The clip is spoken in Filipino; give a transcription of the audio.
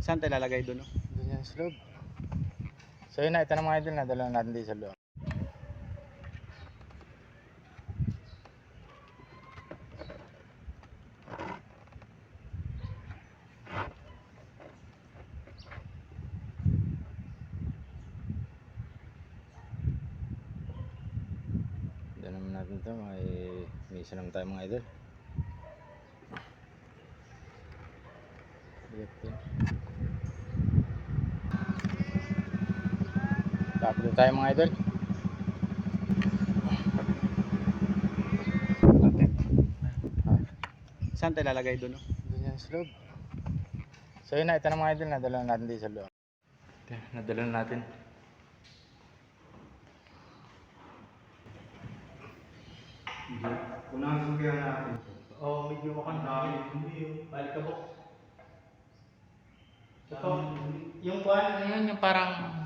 Saan tayo lalagay doon? No? Doon yan sa loob. So yun na, ito na mga idol, nadala natin dito sa loob. Doon naman natin ito, may isa naman tayo mga idol. Tapos doon tayo mga idol. Saan tayo lalagay doon? No? Doon yan sa loob. So yun na, ito na mga idol, nadala natin dito sa loob. Okay, nadala natin. Unang sumpihan natin. Oh, medyo makanta. Balik ka po. Ito, yung kuwan, ano yun, yung parang